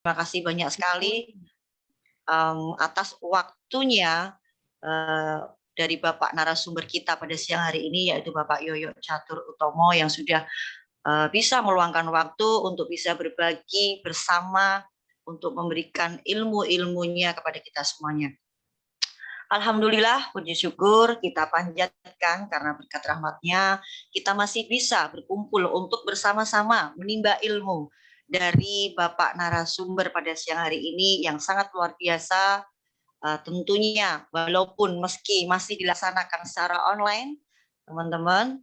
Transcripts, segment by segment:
Terima kasih banyak sekali atas waktunya dari Bapak narasumber kita pada siang hari ini, yaitu Bapak Yoyo Catur Utomo yang sudah bisa meluangkan waktu untuk bisa berbagi bersama untuk memberikan ilmu-ilmunya kepada kita semuanya. Alhamdulillah, puji syukur kita panjatkan karena berkat rahmatnya kita masih bisa berkumpul untuk bersama-sama menimba ilmu dari Bapak narasumber pada siang hari ini yang sangat luar biasa. Tentunya walaupun meski masih dilaksanakan secara online, teman-teman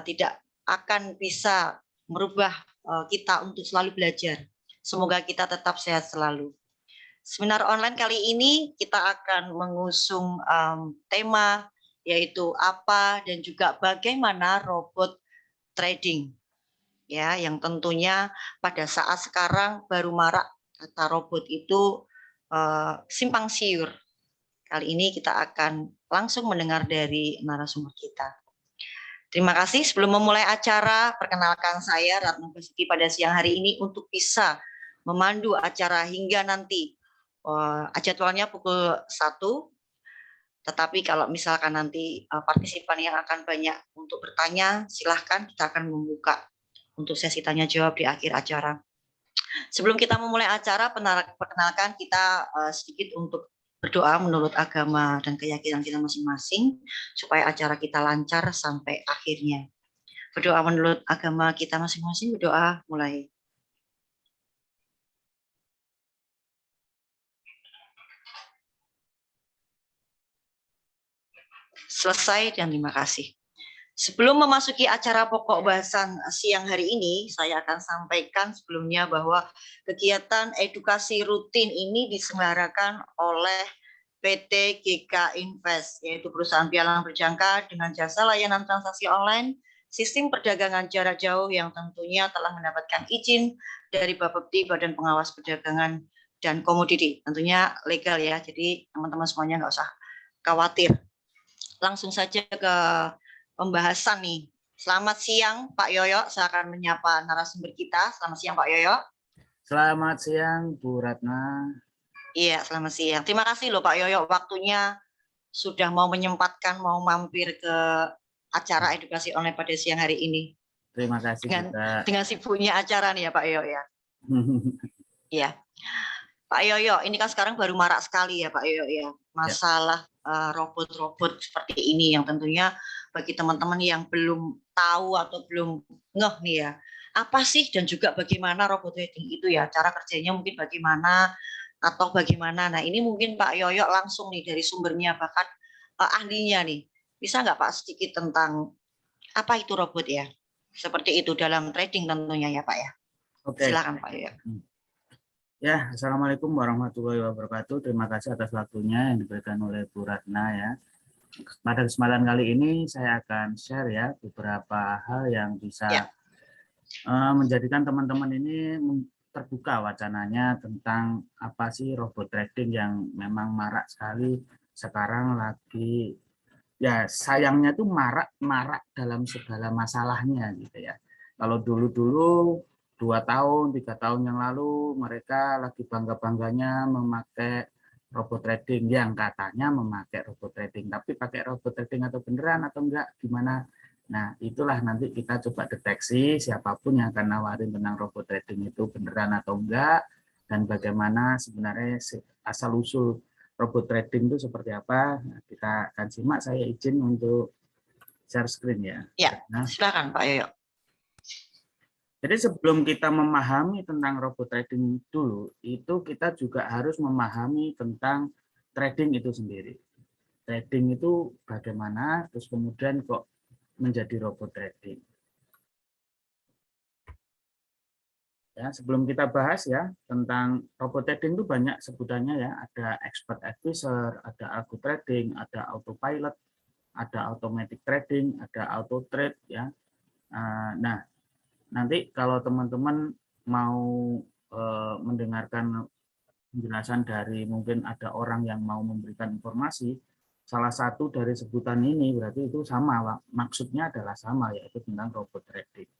tidak akan bisa merubah kita untuk selalu belajar. Semoga kita tetap sehat selalu. Seminar online kali ini kita akan mengusung tema yaitu apa dan juga bagaimana robot trading. Ya, yang tentunya pada saat sekarang baru marak kata robot itu simpang siur. Kali ini kita akan langsung mendengar dari narasumber kita. Terima kasih. Sebelum memulai acara, perkenalkan saya Ratna Basuki pada siang hari ini untuk bisa memandu acara hingga nanti. Jadwalnya pukul 1, tetapi kalau misalkan nanti partisipan yang akan banyak untuk bertanya, silahkan kita akan membuka untuk sesi tanya jawab di akhir acara. Sebelum kita memulai acara, perkenalkan kita sedikit untuk berdoa menurut agama dan keyakinan kita masing-masing, supaya acara kita lancar sampai akhirnya. Berdoa menurut agama kita masing-masing, berdoa mulai. Selesai dan terima kasih. Sebelum memasuki acara pokok bahasan siang hari ini, saya akan sampaikan sebelumnya bahwa kegiatan edukasi rutin ini diselenggarakan oleh PT GK Invest, yaitu perusahaan pialang berjangka dengan jasa layanan transaksi online, sistem perdagangan jarak jauh yang tentunya telah mendapatkan izin dari Bapepti, Badan Pengawas Perdagangan dan Komoditi. Tentunya legal ya, jadi teman-teman semuanya nggak usah khawatir. Langsung saja ke pembahasan nih. Selamat siang Pak Yoyo, saya akan menyapa narasumber kita. Selamat siang Pak Yoyo. Selamat siang Bu Ratna. Iya, selamat siang. Terima kasih loh Pak Yoyo, waktunya sudah mau menyempatkan, mau mampir ke acara edukasi online pada siang hari ini. Terima kasih dengan sibuknya acara nih ya Pak Yoyo ya. Iya. Pak Yoyo, ini kan sekarang baru marak sekali ya Pak Yoyo ya, masalah robot-robot seperti ini yang tentunya bagi teman-teman yang belum tahu atau belum ngeh nih ya, apa sih dan juga bagaimana robot trading itu ya, cara kerjanya mungkin bagaimana atau bagaimana. Nah ini mungkin Pak Yoyo langsung nih dari sumbernya, bahkan ahlinya nih, bisa nggak Pak sedikit tentang apa itu robot ya, seperti itu dalam trading tentunya ya Pak ya. Oke. Silakan Pak Yoyo. Ya, Assalamualaikum warahmatullahi wabarakatuh. Terima kasih atas waktunya yang diberikan oleh Bu Ratna ya. Pada kesempatan kali ini saya akan share ya beberapa hal yang bisa menjadikan teman-teman ini terbuka wacananya tentang apa sih robot trading yang memang marak sekali sekarang lagi. Ya sayangnya tuh marak dalam segala masalahnya gitu ya. Kalau dulu-dulu 2 tahun, 3 tahun yang lalu mereka lagi bangga-bangganya memakai robot trading yang katanya memakai robot trading, tapi pakai robot trading atau beneran atau enggak gimana. Nah, itulah nanti kita coba deteksi siapapun yang akan nawarin tentang robot trading itu beneran atau enggak dan bagaimana sebenarnya asal-usul robot trading itu seperti apa. Nah, kita akan simak, saya izin untuk share screen ya. Ya, silakan Pak Yoyo. Jadi sebelum kita memahami tentang robot trading dulu, itu kita juga harus memahami tentang trading itu sendiri. Trading itu bagaimana, terus kemudian kok menjadi robot trading. Ya, sebelum kita bahas ya tentang robot trading itu banyak sebutannya ya, ada expert advisor, ada algo trading, ada autopilot, ada automatic trading, ada auto trade ya. Nah, nanti kalau teman-teman mau mendengarkan penjelasan dari mungkin ada orang yang mau memberikan informasi, salah satu dari sebutan ini berarti itu sama, maksudnya adalah sama, yaitu tentang robot trading.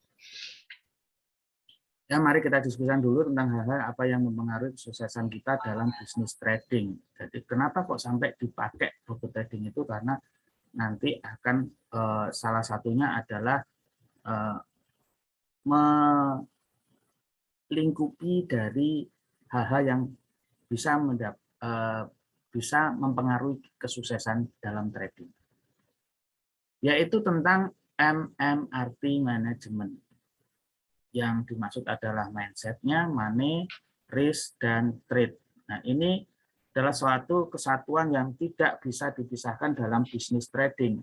Ya, mari kita diskusikan dulu tentang hal-hal apa yang mempengaruhi kesuksesan kita dalam bisnis trading. Jadi kenapa kok sampai dipakai robot trading itu, karena nanti akan salah satunya adalah melingkupi dari hal-hal yang bisa bisa mempengaruhi kesuksesan dalam trading, yaitu tentang MMRT management. Yang dimaksud adalah mindset-nya, money, risk, dan trade. Nah, ini adalah suatu kesatuan yang tidak bisa dipisahkan dalam bisnis trading.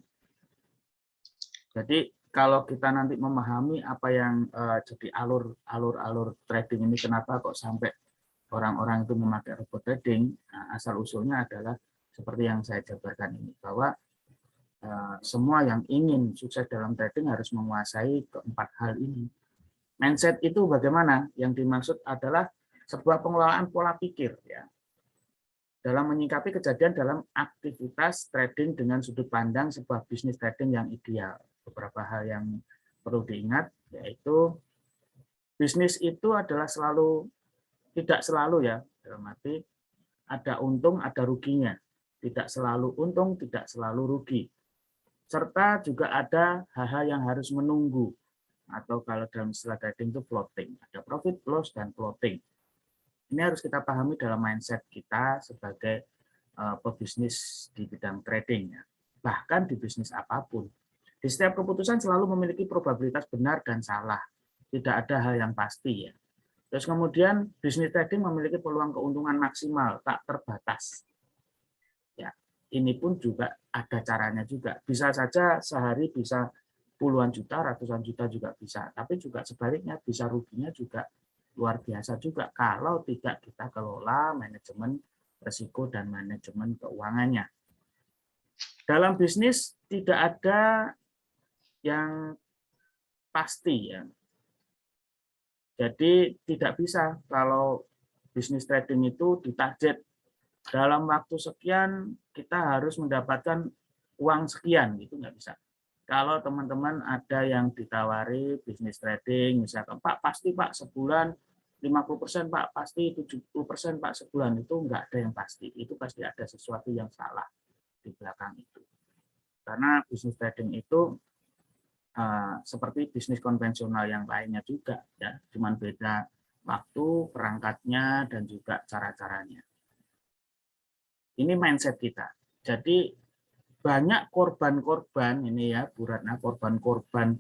Jadi kalau kita nanti memahami apa yang jadi alur trading ini, kenapa kok sampai orang-orang itu memakai robot trading, nah, asal usulnya adalah seperti yang saya jabarkan ini, bahwa semua yang ingin sukses dalam trading harus menguasai keempat hal ini. Mindset itu bagaimana? Yang dimaksud adalah sebuah pengelolaan pola pikir, ya, dalam menyikapi kejadian dalam aktivitas trading dengan sudut pandang sebuah bisnis trading yang ideal. Beberapa hal yang perlu diingat, yaitu bisnis itu adalah tidak selalu, ya, dalam arti ada untung, ada ruginya. Tidak selalu untung, tidak selalu rugi. Serta juga ada hal-hal yang harus menunggu, atau kalau dalam istilah trading itu floating. Ada profit, loss, dan floating. Ini harus kita pahami dalam mindset kita sebagai pebisnis di bidang trading. Bahkan di bisnis apapun. Di setiap keputusan selalu memiliki probabilitas benar dan salah. Tidak ada hal yang pasti, ya. Terus kemudian bisnis trading memiliki peluang keuntungan maksimal, tak terbatas. Ya, ini pun juga ada caranya juga. Bisa saja sehari bisa puluhan juta, ratusan juta juga bisa. Tapi juga sebaliknya bisa ruginya juga luar biasa juga kalau tidak kita kelola manajemen risiko dan manajemen keuangannya. Dalam bisnis tidak ada yang pasti, ya. Jadi tidak bisa kalau bisnis trading itu ditarget dalam waktu sekian kita harus mendapatkan uang sekian, itu nggak bisa. Kalau teman-teman ada yang ditawari bisnis trading, misalkan Pak pasti Pak sebulan 50%, Pak pasti 70%, Pak sebulan, itu nggak ada yang pasti. Itu pasti ada sesuatu yang salah di belakang itu. Karena bisnis trading itu seperti bisnis konvensional yang lainnya juga, ya, cuman beda waktu, perangkatnya, dan juga cara-caranya. Ini mindset kita. Jadi banyak korban-korban ini, ya, Bu Ratna, korban-korban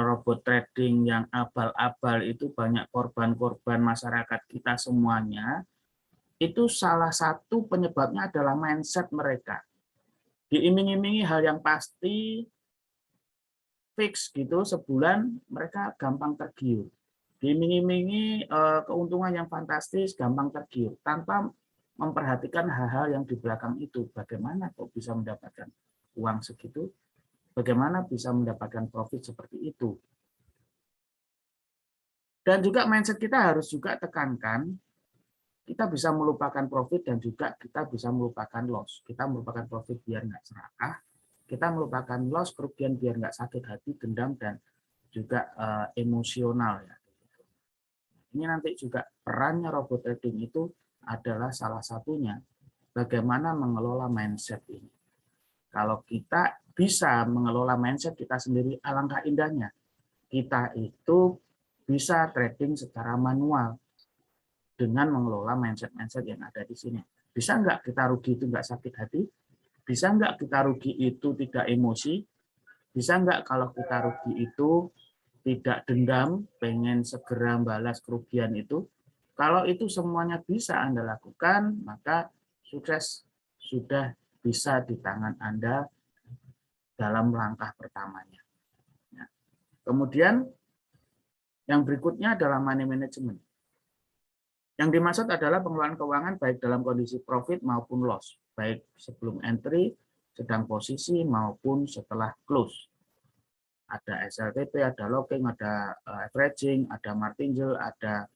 robot trading yang abal-abal itu, banyak korban-korban masyarakat kita semuanya. Itu salah satu penyebabnya adalah mindset mereka. Diiming-imingi hal yang pasti, fix gitu, sebulan mereka gampang tergiur. Diiming-imingi keuntungan yang fantastis, gampang tergiur, tanpa memperhatikan hal-hal yang di belakang itu. Bagaimana kok bisa mendapatkan uang segitu? Bagaimana bisa mendapatkan profit seperti itu? Dan juga mindset kita harus juga tekankan, kita bisa melupakan profit dan juga kita bisa melupakan loss. Kita melupakan profit biar nggak serakah, kita melupakan loss, kerugian biar nggak sakit hati, dendam, dan juga emosional, ya. Ini nanti juga perannya robot trading itu adalah salah satunya bagaimana mengelola mindset ini. Kalau kita bisa mengelola mindset kita sendiri, alangkah indahnya. Kita itu bisa trading secara manual dengan mengelola mindset-mindset yang ada di sini. Bisa nggak kita rugi itu nggak sakit hati? Bisa nggak kita rugi itu tidak emosi? Bisa nggak kalau kita rugi itu tidak dendam, pengen segera balas kerugian itu? Kalau itu semuanya bisa Anda lakukan, maka sukses sudah bisa di tangan Anda dalam langkah pertamanya. Kemudian yang berikutnya adalah money management. Yang dimaksud adalah pengelolaan keuangan baik dalam kondisi profit maupun loss, baik sebelum entry, sedang posisi, maupun setelah close. Ada SLTP, ada locking, ada averaging, ada martingale, ada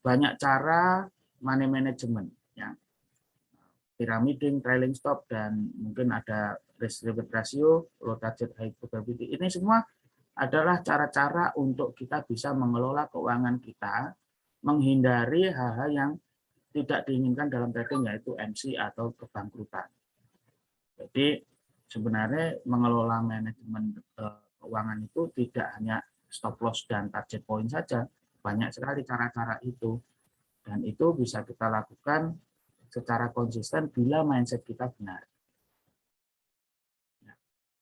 banyak cara money management, ya. Pyramiding, trailing stop, dan mungkin ada risk reward ratio, low target high probability. Ini semua adalah cara-cara untuk kita bisa mengelola keuangan kita, menghindari hal-hal yang tidak diinginkan dalam trading, yaitu MC atau kebangkrutan. Jadi sebenarnya mengelola manajemen keuangan itu tidak hanya stop loss dan target point saja, banyak sekali cara-cara itu, dan itu bisa kita lakukan secara konsisten bila mindset kita benar.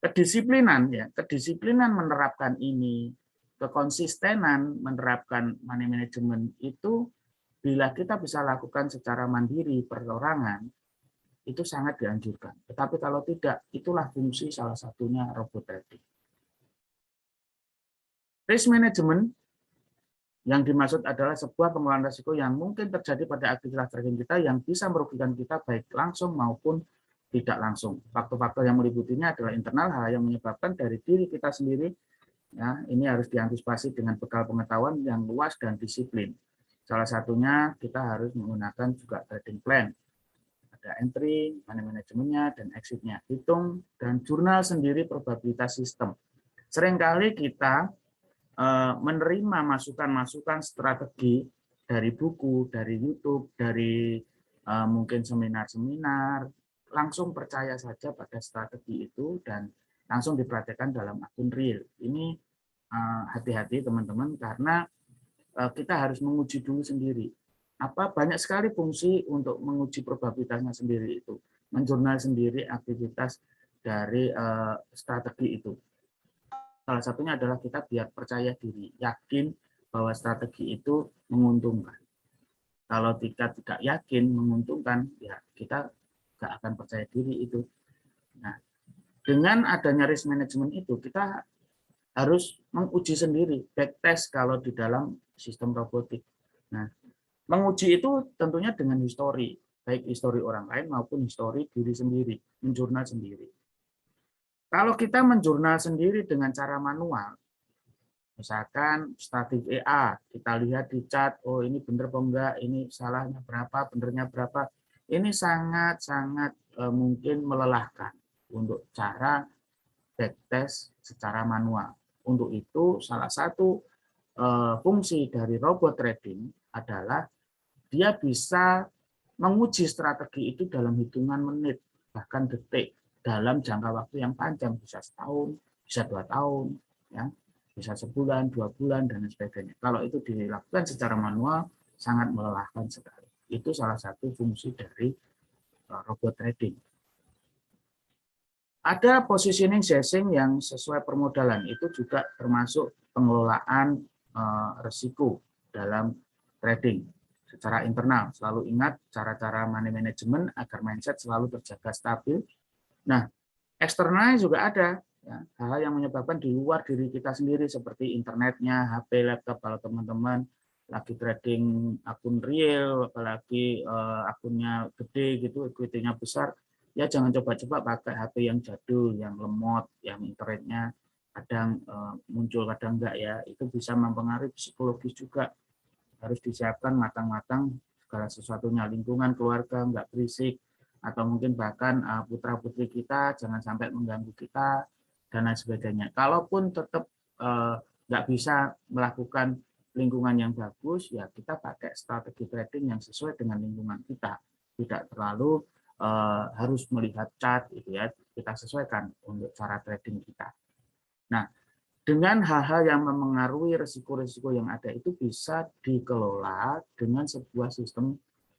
Kedisiplinan menerapkan ini, kekonsistenan menerapkan money management itu, bila kita bisa lakukan secara mandiri perorangan, itu sangat dianjurkan. Tetapi kalau tidak, itulah fungsi salah satunya robot trading. Risk management yang dimaksud adalah sebuah pengelolaan risiko yang mungkin terjadi pada aktivitas trading kita yang bisa merugikan kita baik langsung maupun tidak langsung. Faktor-faktor yang meliputinya adalah internal, hal yang menyebabkan dari diri kita sendiri. Ya, ini harus diantisipasi dengan bekal pengetahuan yang luas dan disiplin. Salah satunya kita harus menggunakan juga trading plan. Ada entry, money manajemennya, dan exit-nya. Hitung dan jurnal sendiri probabilitas sistem. Seringkali kita menerima masukan-masukan strategi dari buku, dari YouTube, dari mungkin seminar-seminar, langsung percaya saja pada strategi itu dan langsung dipraktekkan dalam akun real. Ini hati-hati teman-teman, karena kita harus menguji dulu sendiri. Banyak sekali fungsi untuk menguji probabilitasnya sendiri itu, menjurnal sendiri aktivitas dari strategi itu. Salah satunya adalah kita biar percaya diri, yakin bahwa strategi itu menguntungkan. Kalau kita tidak yakin menguntungkan, ya kita nggak akan percaya diri itu. Nah, dengan adanya risk management itu, kita harus menguji sendiri, backtest kalau di dalam sistem robotik. Nah, menguji itu tentunya dengan histori, baik histori orang lain maupun histori diri sendiri, menjurnal sendiri. Kalau kita menjurnal sendiri dengan cara manual, misalkan strategi A, kita lihat di chart, oh ini benar apa enggak, ini salahnya berapa, benernya berapa, ini sangat-sangat mungkin melelahkan untuk cara backtest secara manual. Untuk itu, salah satu fungsi dari robot trading adalah dia bisa menguji strategi itu dalam hitungan menit, bahkan detik, dalam jangka waktu yang panjang, bisa setahun, bisa 2 tahun, ya, bisa sebulan, 2 bulan, dan sebagainya. Kalau itu dilakukan secara manual, sangat melelahkan sekali. Itu salah satu fungsi dari robot trading. Ada positioning sizing yang sesuai permodalan, itu juga termasuk pengelolaan risiko dalam trading secara internal. Selalu ingat cara-cara money management agar mindset selalu terjaga stabil. Nah, eksternalnya juga ada, ya, hal-hal yang menyebabkan di luar diri kita sendiri seperti internetnya, HP, laptop. Kalau teman-teman lagi trading akun real, apalagi akunnya gede gitu, equity-nya besar, ya jangan coba-coba pakai HP yang jadul, yang lemot, yang internetnya kadang muncul, kadang enggak, ya. Itu bisa mempengaruhi psikologis juga. Harus disiapkan matang-matang segala sesuatunya, lingkungan keluarga enggak berisik, atau mungkin bahkan putra-putri kita jangan sampai mengganggu kita, dan lain sebagainya. Kalaupun tetap nggak bisa melakukan lingkungan yang bagus, ya kita pakai strategi trading yang sesuai dengan lingkungan kita. Tidak terlalu harus melihat chart, gitu ya. Kita sesuaikan untuk cara trading kita. Nah, dengan hal-hal yang memengaruhi risiko-risiko yang ada itu bisa dikelola dengan sebuah sistem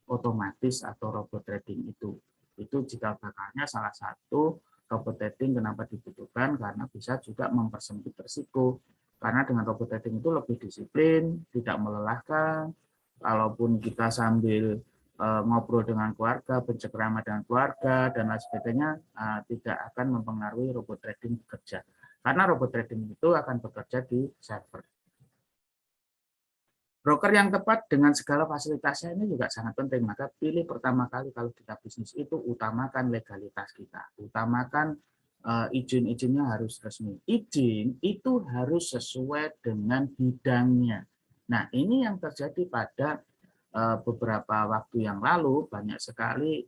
otomatis atau robot trading itu. Itu jika bakalnya salah satu robot trading kenapa dibutuhkan, karena bisa juga mempersempit risiko. Karena dengan robot trading itu lebih disiplin, tidak melelahkan. Kalaupun kita sambil ngobrol dengan keluarga, bercengkrama dengan keluarga, dan lain sebagainya, tidak akan mempengaruhi robot trading bekerja. Karena robot trading itu akan bekerja di server. Broker yang tepat dengan segala fasilitasnya ini juga sangat penting. Maka pilih pertama kali kalau kita bisnis itu, utamakan legalitas kita. Utamakan izin-izinnya harus resmi. Izin itu harus sesuai dengan bidangnya. Nah, ini yang terjadi pada beberapa waktu yang lalu. Banyak sekali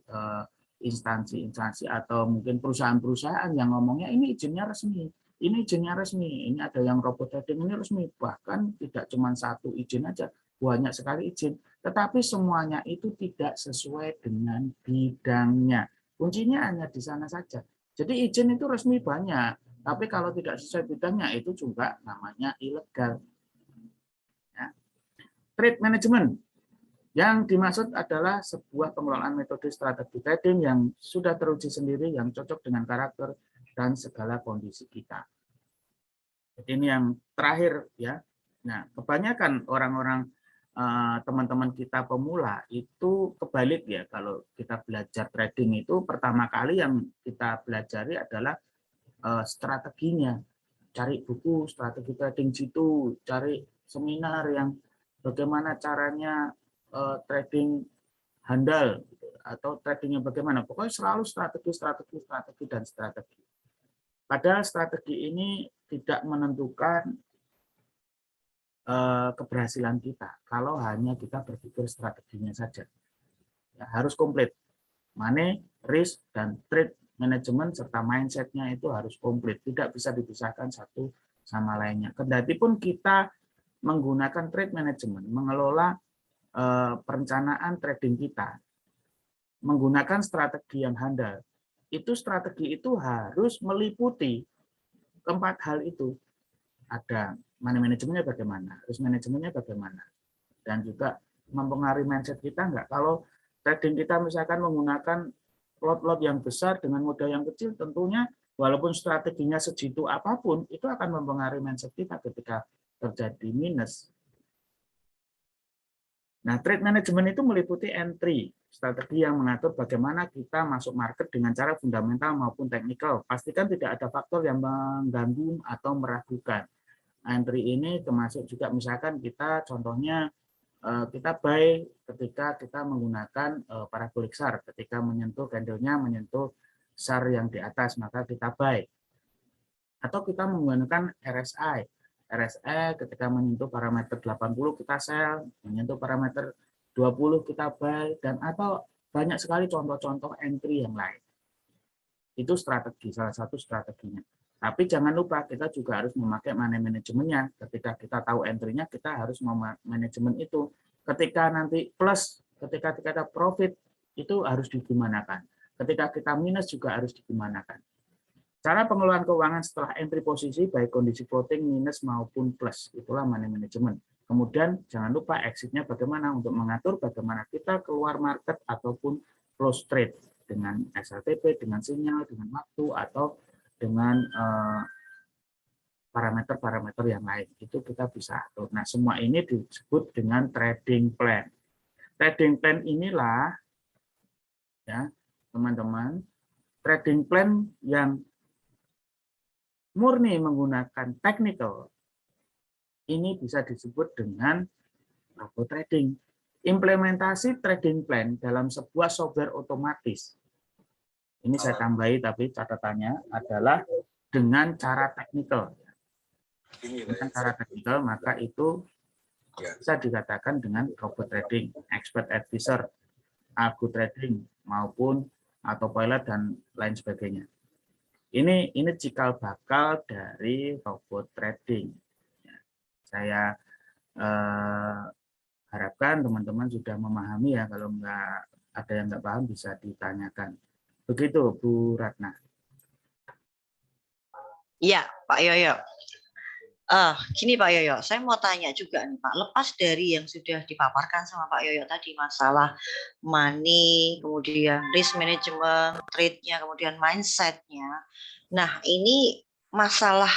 instansi-instansi atau mungkin perusahaan-perusahaan yang ngomongnya ini izinnya resmi. ini izinnya resmi, ini ada yang robot trading ini resmi, bahkan tidak cuma satu izin aja, banyak sekali izin, tetapi semuanya itu tidak sesuai dengan bidangnya. Kuncinya hanya di sana saja. Jadi izin itu resmi banyak, tapi kalau tidak sesuai bidangnya itu juga namanya ilegal. Ya. Trade management. Yang dimaksud adalah sebuah pengelolaan metode strategi trading yang sudah teruji sendiri, yang cocok dengan karakter dan segala kondisi kita. Jadi ini yang terakhir ya. Nah, kebanyakan orang-orang teman-teman kita pemula itu kebalik ya. Kalau kita belajar trading itu pertama kali yang kita pelajari adalah strateginya. Cari buku strategi trading situ, cari seminar yang bagaimana caranya trading handal atau tradingnya bagaimana. Pokoknya selalu strategi dan strategi. Padahal strategi ini tidak menentukan keberhasilan kita kalau hanya kita berpikir strateginya saja. Ya, harus komplit. Money, risk, dan trade management serta mindset-nya itu harus komplit. Tidak bisa dipisahkan satu sama lainnya. Kendati pun kita menggunakan trade management, mengelola perencanaan trading kita, menggunakan strategi yang handal, itu strategi itu harus meliputi keempat hal itu. Ada money manajemennya bagaimana, risk manajemennya bagaimana, dan juga mempengaruhi mindset kita enggak. Kalau trading kita misalkan menggunakan lot-lot yang besar dengan modal yang kecil, tentunya walaupun strateginya sejitu apapun, itu akan mempengaruhi mindset kita ketika terjadi minus. Nah, trade management itu meliputi entry, strategi yang mengatur bagaimana kita masuk market dengan cara fundamental maupun teknikal. Pastikan tidak ada faktor yang mengganggu atau meragukan. Entry ini termasuk juga misalkan kita contohnya kita buy ketika kita menggunakan parabolik SAR, ketika menyentuh candlenya menyentuh SAR yang di atas maka kita buy. Atau kita menggunakan RSI. RSI ketika menyentuh parameter 80 kita sell, menyentuh parameter 20 kita buy, dan atau banyak sekali contoh-contoh entry yang lain. Itu strategi, salah satu strateginya. Tapi jangan lupa kita juga harus memakai money manajemennya. Ketika kita tahu entry-nya, kita harus manajemen itu. Ketika nanti plus, ketika kita profit, itu harus digimanakan. Ketika kita minus juga harus digimanakan. Cara pengelolaan keuangan setelah entry posisi, baik kondisi floating, minus maupun plus. Itulah money management. Kemudian jangan lupa exit-nya bagaimana untuk mengatur bagaimana kita keluar market ataupun close trade dengan SLTP, dengan sinyal, dengan waktu, atau dengan parameter-parameter yang lain. Itu kita bisa atur. Nah, semua ini disebut dengan trading plan. Trading plan inilah, ya teman-teman, trading plan yang murni menggunakan technical, ini bisa disebut dengan robot trading. Implementasi trading plan dalam sebuah software otomatis. Ini saya tambahi tapi catatannya adalah dengan cara teknikal. Dengan cara teknikal maka itu bisa dikatakan dengan robot trading, expert advisor, algo trading maupun autopilot dan lain sebagainya. Ini cikal bakal dari robot trading. Saya harapkan teman-teman sudah memahami ya. Kalau ada yang nggak paham bisa ditanyakan. Begitu Bu Ratna. Iya, Pak Yoyo. Gini Pak Yoyo, saya mau tanya juga nih Pak. Lepas dari yang sudah dipaparkan sama Pak Yoyo tadi masalah money, kemudian risk management, trade-nya, kemudian mindset-nya. Nah, ini masalah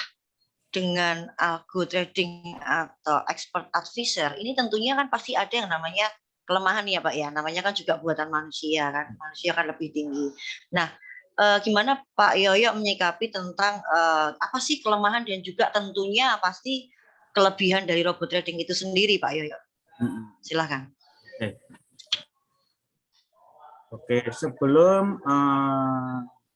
dengan algo trading atau expert advisor, ini tentunya kan pasti ada yang namanya kelemahan ya Pak ya. Namanya kan juga buatan manusia kan. Manusia kan lebih tinggi. Nah, gimana Pak Yoyo menyikapi tentang apa sih kelemahan dan juga tentunya pasti kelebihan dari robot trading itu sendiri Pak Yoyo? Silakan. Oke, sebelum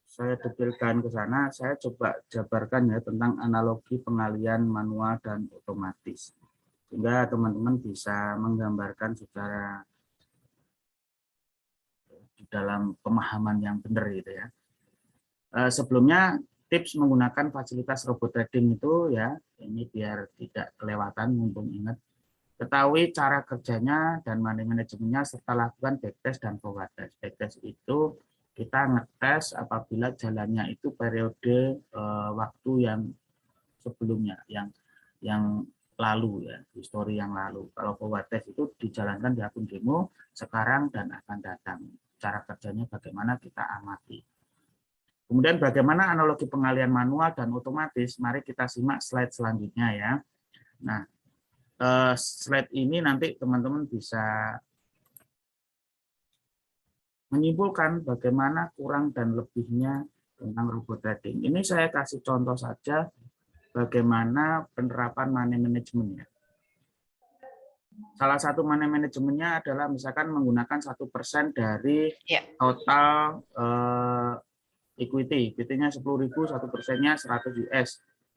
saya detailkan ke sana, saya coba jabarkan ya tentang analogi pengalian manual dan otomatis. Sehingga teman-teman bisa menggambarkan secara di dalam pemahaman yang benar gitu ya. Sebelumnya tips menggunakan fasilitas robot trading itu ya, ini biar tidak kelewatan mumpung ingat. Ketahui cara kerjanya dan money manajemennya serta lakukan backtest dan forward test. Backtest itu kita ngetes apabila jalannya itu periode waktu yang sebelumnya, yang lalu ya, histori yang lalu. Kalau forward test itu dijalankan di akun demo sekarang dan akan datang. Cara kerjanya bagaimana kita amati. Kemudian bagaimana analogi pengalian manual dan otomatis, mari kita simak slide selanjutnya ya. Nah, slide ini nanti teman-teman bisa menyimpulkan bagaimana kurang dan lebihnya tentang robot trading. Ini saya kasih contoh saja bagaimana penerapan money manajemennya. Salah satu money manajemennya adalah misalkan menggunakan 1% dari total equity. Equity-nya 10.000, 1%-nya 100 US.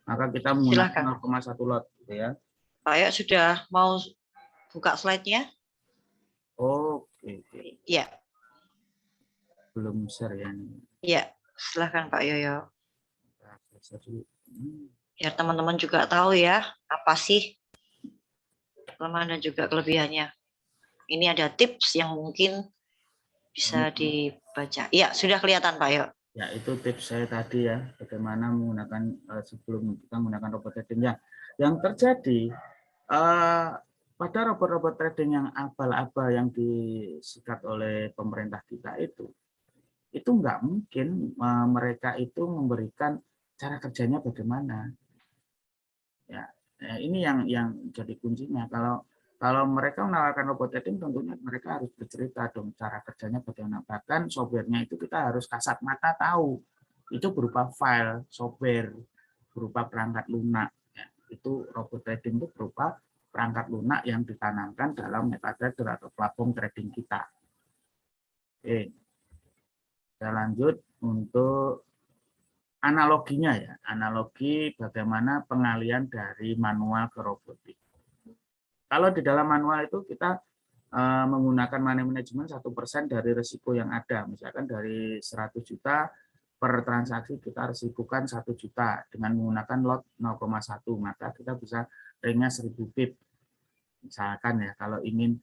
Maka kita menggunakan 0,1 lot gitu ya. Pak Yoyo sudah mau buka slide-nya? Oke. Iya. Belum share ya. Iya, silakan Pak Yoyo. Biar teman-teman juga tahu ya, apa sih kelemahan dan juga kelebihannya. Ini ada tips yang mungkin bisa dibaca. Iya, sudah kelihatan Pak Yoyo. Ya, itu tips saya tadi ya, bagaimana menggunakan sebelum kita menggunakan robot trading. Yang terjadi pada robot-robot trading yang abal-abal yang disikat oleh pemerintah kita itu nggak mungkin mereka itu memberikan cara kerjanya bagaimana. Ya, ini yang jadi kuncinya. Kalau mereka menawarkan robot trading, tentunya mereka harus bercerita dong cara kerjanya bagaimana. Bahkan softwarenya itu kita harus kasat mata tahu. Itu berupa file, software, berupa perangkat lunak. Ya, itu robot trading itu berupa perangkat lunak yang ditanamkan dalam MetaTrader atau platform trading kita. Oke, kita lanjut untuk analoginya ya. Analogi bagaimana pengalian dari manual ke robotik. Kalau di dalam manual itu kita menggunakan money management 1% dari risiko yang ada. Misalkan dari 100 juta per transaksi kita risikokan 1 juta dengan menggunakan lot 0,1, maka kita bisa ringnya 1000 pip. Misalkan ya, kalau ingin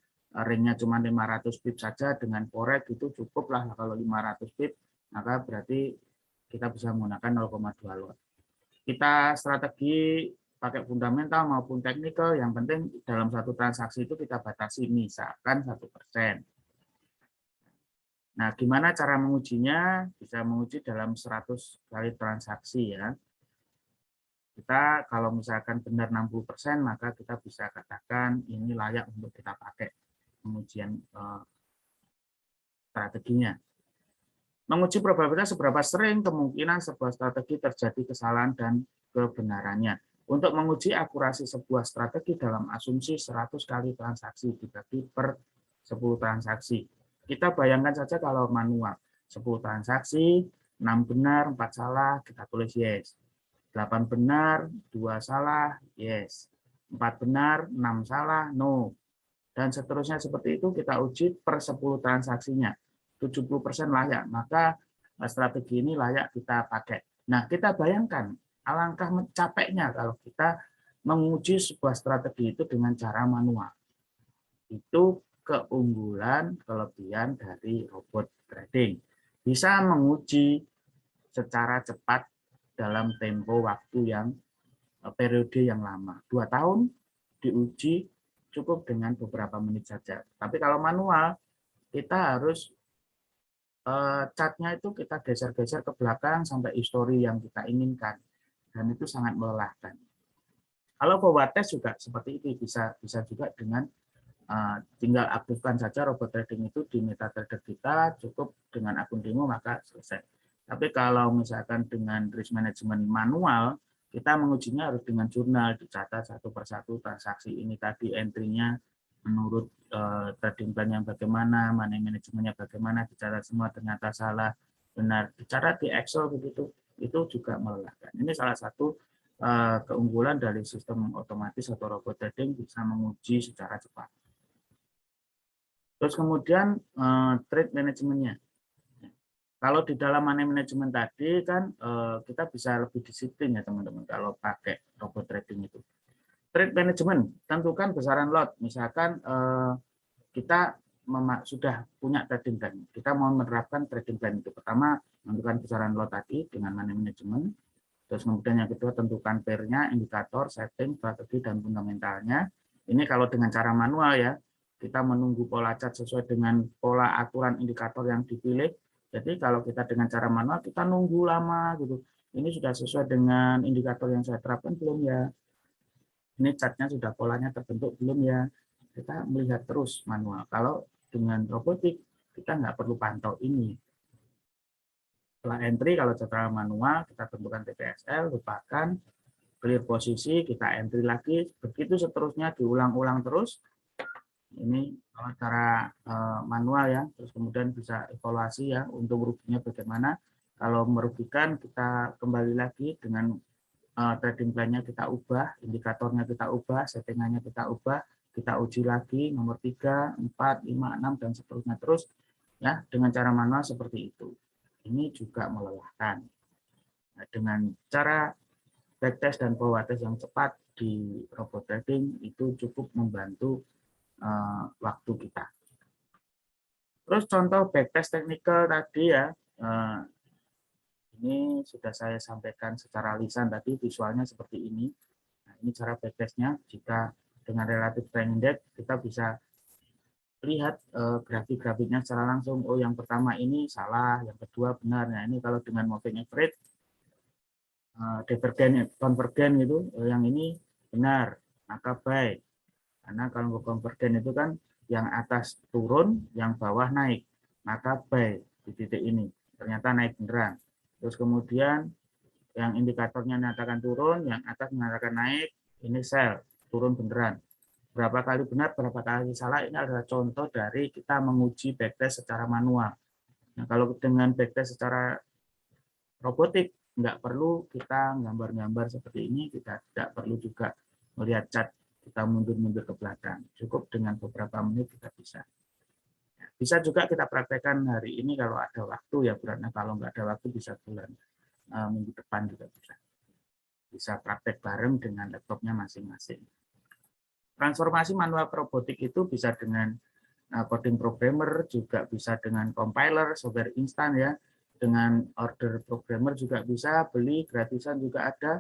ringnya cuma 500 pip saja dengan forex itu cukup lah. Kalau 500 pip, maka berarti kita bisa menggunakan 0,2 lot. Kita strategi pakai fundamental maupun teknikal, yang penting dalam satu transaksi itu kita batasi misalkan 1%. Nah, gimana cara mengujinya? Bisa menguji dalam 100 kali transaksi ya. Kita kalau misalkan benar 60%, maka kita bisa katakan ini layak untuk kita pakai pengujian strateginya. Menguji probabilitas seberapa sering kemungkinan sebuah strategi terjadi kesalahan dan kebenarannya. Untuk menguji akurasi sebuah strategi dalam asumsi 100 kali transaksi dibagi per 10 transaksi. Kita bayangkan saja kalau manual, 10 transaksi, 6 benar, 4 salah, kita tulis yes. 8 benar, 2 salah, yes. 4 benar, 6 salah, no. Dan seterusnya seperti itu kita uji per 10 transaksinya. 70% layak, maka strategi ini layak kita pakai. Nah, kita bayangkan alangkah capeknya kalau kita menguji sebuah strategi itu dengan cara manual. Itu keunggulan, kelebihan dari robot trading. Bisa menguji secara cepat dalam tempo waktu yang periode yang lama. 2 tahun diuji cukup dengan beberapa menit saja. Tapi kalau manual, kita harus chartnya itu kita geser-geser ke belakang sampai histori yang kita inginkan, dan itu sangat melelahkan. Kalau forward test juga seperti itu, bisa juga dengan tinggal aktifkan saja robot trading itu di MetaTrader kita, cukup dengan akun demo maka selesai. Tapi kalau misalkan dengan risk management manual, kita mengujinya harus dengan jurnal, dicatat satu persatu transaksi ini tadi, entry-nya menurut trading plan yang bagaimana, money manajemennya bagaimana, dicatat semua ternyata salah, benar, dicatat di Excel begitu, itu juga melelahkan. Ini salah satu keunggulan dari sistem otomatis atau robot trading, bisa menguji secara cepat. Terus kemudian trade manajemennya. Kalau di dalam money management tadi kan kita bisa lebih disiplin ya teman-teman kalau pakai robot trading itu. Trade management, tentukan besaran lot. Misalkan kita sudah punya trading plan, kita mau menerapkan trading plan itu. Pertama, menentukan besaran lot tadi dengan money management. Terus kemudian yang kedua, tentukan pair-nya, indikator, setting, strategi, dan fundamentalnya. Ini kalau dengan cara manual ya, kita menunggu pola chart sesuai dengan pola aturan indikator yang dipilih. Jadi kalau kita dengan cara manual, kita nunggu lama gitu. Ini sudah sesuai dengan indikator yang saya terapkan belum ya? Ini chartnya sudah polanya terbentuk belum ya? Kita melihat terus manual. Kalau dengan robotik, kita nggak perlu pantau ini. Setelah entry, kalau secara manual, kita tentukan TPSL, lupakan, clear posisi, kita entry lagi, begitu seterusnya diulang-ulang terus. Ini kalau cara manual ya, terus kemudian bisa evaluasi ya untuk meruginya bagaimana. Kalau merugikan kita kembali lagi dengan trading plan-nya kita ubah, indikatornya kita ubah, settingannya kita ubah, kita uji lagi nomor 3, 4, 5, 6 dan seterusnya terus ya dengan cara manual seperti itu. Ini juga melelahkan. Nah, dengan cara backtest dan forward test yang cepat di robot trading itu cukup membantu waktu kita. Terus contoh backtest technical tadi ya, ini sudah saya sampaikan secara lisan tadi, visualnya seperti ini. Nah, ini cara backtestnya. Jika dengan relative strength index kita bisa lihat grafik-grafiknya secara langsung. Oh, yang pertama ini salah, yang kedua benar. Nah, ini kalau dengan moving average, divergen, konvergen itu, yang ini benar, maka baik. Karena kalau konvergen itu kan yang atas turun, yang bawah naik, maka buy di titik ini. Ternyata naik beneran. Terus kemudian yang indikatornya menyatakan turun, yang atas menyatakan naik, ini sell, turun beneran. Berapa kali benar, berapa kali salah, ini adalah contoh dari kita menguji backtest secara manual. Nah, kalau dengan backtest secara robotik, nggak perlu kita gambar-gambar seperti ini, kita tidak perlu juga melihat chart kita mundur-mundur ke belakang. Cukup dengan beberapa menit kita bisa. Bisa juga kita praktekkan hari ini kalau ada waktu ya, karena kalau nggak ada waktu bisa bulan minggu depan juga bisa. Bisa praktek bareng dengan laptopnya masing-masing. Transformasi manual ke robotik itu bisa dengan coding programmer, juga bisa dengan compiler, software instan ya. Dengan order programmer juga bisa, beli gratisan juga ada,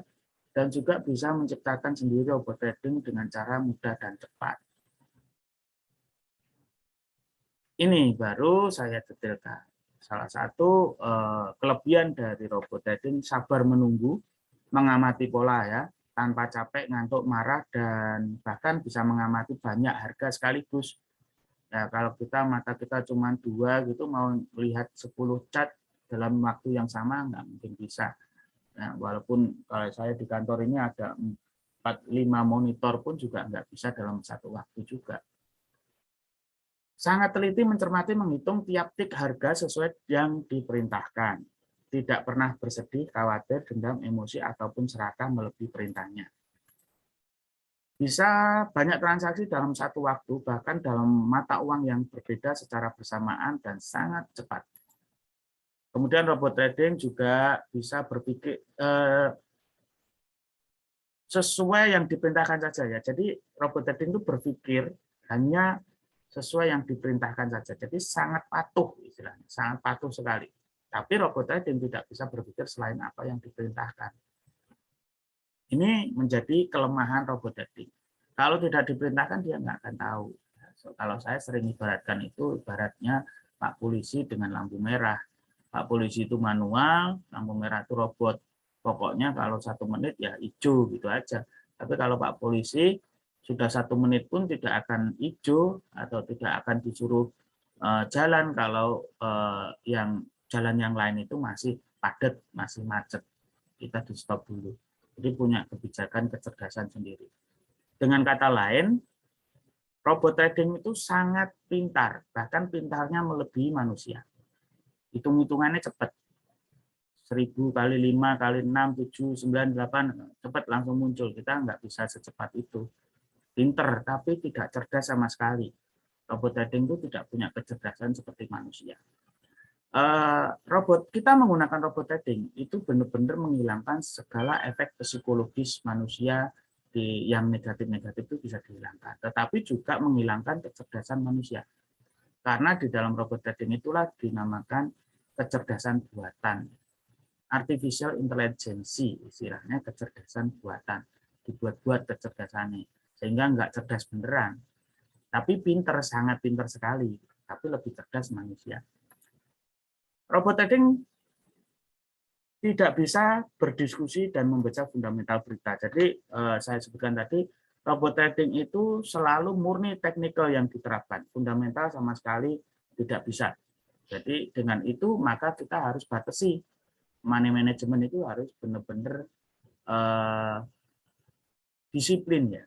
dan juga bisa menciptakan sendiri robot trading dengan cara mudah dan cepat. Ini baru saya detailkan. Salah satu kelebihan dari robot trading, sabar menunggu, mengamati pola ya, tanpa capek, ngantuk, marah, dan bahkan bisa mengamati banyak harga sekaligus. Ya, kalau mata kita cuma 2 gitu, mau lihat 10 chart dalam waktu yang sama, nggak mungkin bisa. Nah, walaupun kalau saya di kantor ini ada 4-5 monitor pun juga nggak bisa dalam satu waktu juga. Sangat teliti mencermati menghitung tiap tik harga sesuai yang diperintahkan. Tidak pernah bersedih, khawatir, dendam, emosi, ataupun serakah melebihi perintahnya. Bisa banyak transaksi dalam satu waktu, bahkan dalam mata uang yang berbeda secara bersamaan dan sangat cepat. Kemudian robot trading juga bisa berpikir sesuai yang diperintahkan saja ya. Jadi robot trading itu berpikir hanya sesuai yang diperintahkan saja. Jadi sangat patuh istilahnya, sangat patuh sekali. Tapi robot trading tidak bisa berpikir selain apa yang diperintahkan. Ini menjadi kelemahan robot trading. Kalau tidak diperintahkan dia nggak akan tahu. Kalau saya sering ibaratkan itu ibaratnya Pak Polisi dengan lampu merah. Pak Polisi itu manual, lampu merah itu robot. Pokoknya kalau 1 menit ya hijau gitu aja. Tapi kalau Pak Polisi sudah 1 menit pun tidak akan hijau atau tidak akan disuruh jalan kalau yang jalan yang lain itu masih padat, masih macet. Kita di stop dulu. Jadi punya kebijakan kecerdasan sendiri. Dengan kata lain, robot trading itu sangat pintar, bahkan pintarnya melebihi manusia. Hitung-hitungannya cepat. 1000 kali 5 kali 6, 7, 9, 8, cepat langsung muncul. Kita nggak bisa secepat itu. Pinter, tapi tidak cerdas sama sekali. Robot trading itu tidak punya kecerdasan seperti manusia. Robot kita menggunakan robot trading itu benar-benar menghilangkan segala efek psikologis manusia yang negatif-negatif itu bisa dihilangkan, tetapi juga menghilangkan kecerdasan manusia. Karena di dalam robot trading itulah dinamakan kecerdasan buatan, artificial intelligence, istilahnya kecerdasan buatan, dibuat-buat kecerdasannya, sehingga nggak cerdas beneran, tapi pinter, sangat pinter sekali, tapi lebih cerdas manusia. Robot trading tidak bisa berdiskusi dan membaca fundamental berita. Jadi saya sebutkan tadi, robot trading itu selalu murni teknikal yang diterapkan, fundamental sama sekali tidak bisa. Jadi dengan itu maka kita harus batasi, money management itu harus benar-benar disiplin ya.